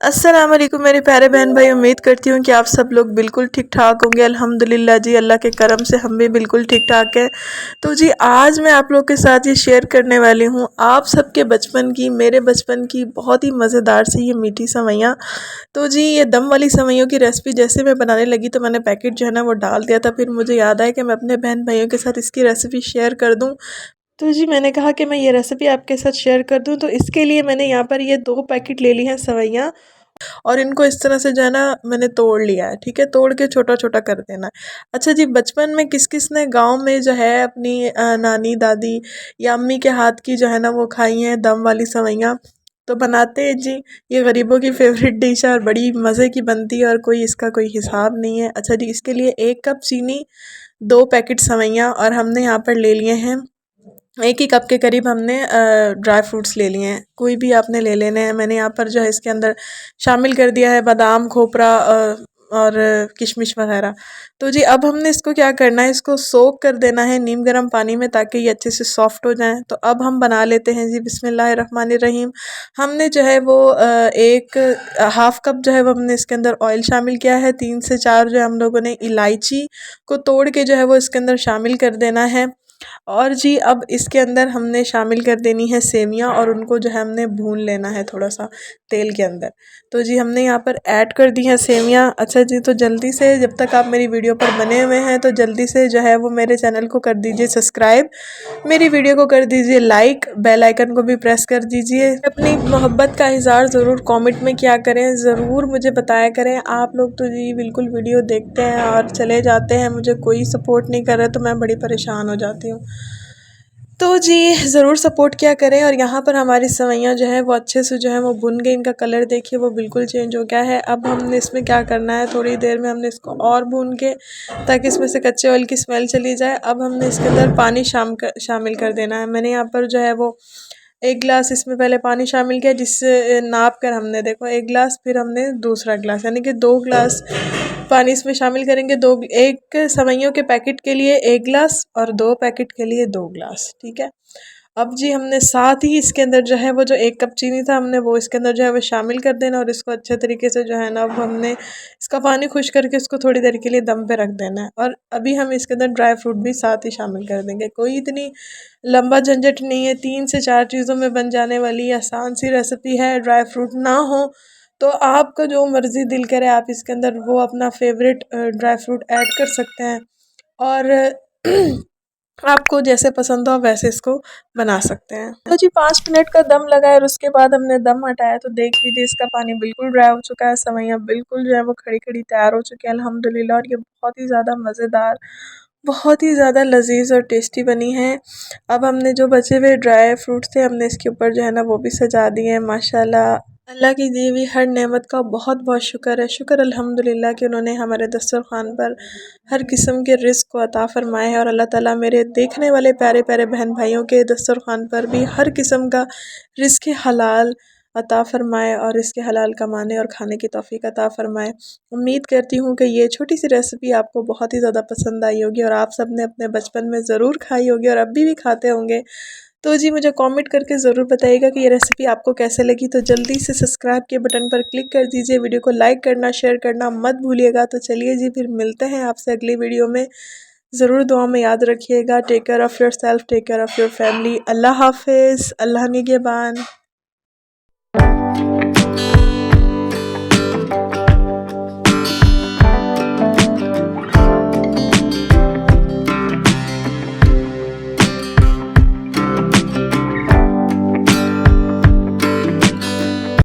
अस्सलाम वालेकुम मेरे प्यारे बहन भाई। उम्मीद करती हूँ कि आप सब लोग बिल्कुल ठीक ठाक होंगे। अल्हम्दुलिल्लाह जी, अल्लाह के करम से हम भी बिल्कुल ठीक ठाक हैं। तो जी आज मैं आप लोग के साथ ये शेयर करने वाली हूँ आप सबके बचपन की, मेरे बचपन की बहुत ही मज़ेदार सी ये मीठी सेवइयाँ। तो जी ये दम वाली सेवइयों की रेसिपी जैसे मैं बनाने लगी तो मैंने पैकेट जो है ना वो डाल दिया था। फिर मुझे याद आया कि मैं अपने बहन भाइयों के साथ इसकी रेसिपी शेयर कर दूँ। तो जी मैंने कहा कि मैं ये रेसिपी आपके साथ शेयर कर दूं। तो इसके लिए मैंने यहाँ पर ये 2 पैकेट ले ली हैं सेवइयाँ और इनको इस तरह से जो है ना मैंने तोड़ लिया है। ठीक है, तोड़ के छोटा छोटा कर देना है। अच्छा जी, बचपन में किस किस ने गांव में जो है अपनी नानी दादी या अम्मी के हाथ की जो है ना वो खाई हैं दम वाली सेवइयाँ। तो बनाते हैं जी, ये गरीबों की फेवरेट डिश है और बड़ी मज़े की बनती है और कोई इसका कोई हिसाब नहीं है। अच्छा जी, इसके लिए 1 कप चीनी, 2 पैकेट सेवइयाँ और हमने यहाँ पर ले लिए हैं 1 ही कप के करीब हमने ड्राई फ्रूट्स ले लिए हैं। कोई भी आपने ले लेने हैं। मैंने यहाँ पर जो है इसके अंदर शामिल कर दिया है बादाम, खोपरा और किशमिश वगैरह। तो जी अब हमने इसको क्या करना है, इसको सोक कर देना है नीम गर्म पानी में ताकि ये अच्छे से सॉफ्ट हो जाएं। तो अब हम बना लेते हैं जी, बिस्मिल्लाहिर्रहमानिर्रहीम। हमने जो है वो एक हाफ कप जो है वो हमने इसके अंदर ऑयल शामिल किया है। 3 से 4 जो है हम लोगों ने इलायची को तोड़ के जो है वो इसके अंदर शामिल कर देना है। और जी अब इसके अंदर हमने शामिल कर देनी है सेवियाँ और उनको जो है हमने भून लेना है थोड़ा सा तेल के अंदर। तो जी हमने यहाँ पर ऐड कर दी हैं सेवियाँ। अच्छा जी, तो जल्दी से जब तक आप मेरी वीडियो पर बने हुए हैं तो जल्दी से जो है वो मेरे चैनल को कर दीजिए सब्सक्राइब, मेरी वीडियो को कर दीजिए लाइक, बेल आइकन को भी प्रेस कर दीजिए। अपनी मोहब्बत का इज़हार ज़रूर कमेंट में किया करें, ज़रूर मुझे बताया करें। आप लोग तो जी बिल्कुल वीडियो देखते हैं और चले जाते हैं, मुझे कोई सपोर्ट नहीं कर रहा तो मैं बड़ी परेशान हो जाती हूँ। तो जी ज़रूर सपोर्ट किया करें। और यहाँ पर हमारी सेवइयाँ जो है वो अच्छे से जो है वो भुन गई। इनका कलर देखिए वो बिल्कुल चेंज हो गया है। अब हमने इसमें क्या करना है, थोड़ी देर में हमने इसको और भून के ताकि इसमें से कच्चे ऑयल की स्मेल चली जाए। अब हमने इसके अंदर पानी शामिल कर देना है। मैंने यहाँ पर जो है वो 1 गिलास इसमें पहले पानी शामिल किया, जिससे नाप कर हमने देखो 1 गिलास, फिर हमने दूसरा गिलास यानी कि 2 गिलास पानी इसमें शामिल करेंगे। दो एक सेवइयों के पैकेट के लिए 1 गिलास और 2 पैकेट के लिए 2 गिलास। ठीक है, अब जी हमने साथ ही इसके अंदर जो है वो जो 1 कप चीनी था हमने वो इसके अंदर जो है वो शामिल कर देना और इसको अच्छे तरीके से जो है ना अब हमने इसका पानी खुश करके इसको थोड़ी देर के लिए दम पे रख देना है। और अभी हम इसके अंदर ड्राई फ्रूट भी साथ ही शामिल कर देंगे। कोई इतनी लंबा झंझट नहीं है, 3 से 4 चीज़ों में बन जाने वाली आसान सी रेसिपी है। ड्राई फ्रूट ना हो तो आपका जो मर्ज़ी दिल करे आप इसके अंदर वो अपना फेवरेट ड्राई फ्रूट ऐड कर सकते हैं और आपको जैसे पसंद हो वैसे इसको बना सकते हैं। तो जी 5 मिनट का दम लगाए और उसके बाद हमने दम हटाया तो देख लीजिए इसका पानी बिल्कुल ड्राई हो चुका है। सेवइयाँ बिल्कुल जो है वो खड़ी खड़ी तैयार हो चुकी है अल्हम्दुलिल्लाह। और ये बहुत ही ज़्यादा मज़ेदार, बहुत ही ज़्यादा लजीज और टेस्टी बनी है। अब हमने जो बचे हुए ड्राई फ्रूट्स थे हमने इसके ऊपर जो है ना वो भी सजा दिए हैं। माशाल्लाह, अल्लाह की दी हुई हर नेमत का बहुत बहुत शुक्र है। शुक्र अल्हम्दुलिल्लाह कि उन्होंने हमारे दस्तरखान पर हर किस्म के रिज़्क़ को अता फ़रमाए है। और अल्लाह ताला मेरे देखने वाले प्यारे प्यारे बहन भाइयों के दस्तरखान पर भी हर किस्म का रिज़्क़ हलाल अता फ़रमाए और इसके हलाल कमाने और खाने की तौफ़ीक अता फ़रमाए। उम्मीद करती हूँ कि ये छोटी सी रेसिपी आपको बहुत ही ज़्यादा पसंद आई होगी और आप सब ने अपने बचपन में ज़रूर खाई होगी और अभी भी खाते होंगे। तो जी मुझे कमेंट करके ज़रूर बताइएगा कि ये रेसिपी आपको कैसे लगी। तो जल्दी से सब्सक्राइब के बटन पर क्लिक कर दीजिए, वीडियो को लाइक करना शेयर करना मत भूलिएगा। तो चलिए जी फिर मिलते हैं आपसे अगली वीडियो में। ज़रूर दुआ में याद रखिएगा। Take care of yourself, take care of your family. Allah हाफिज़, अल्लाह निगहबान।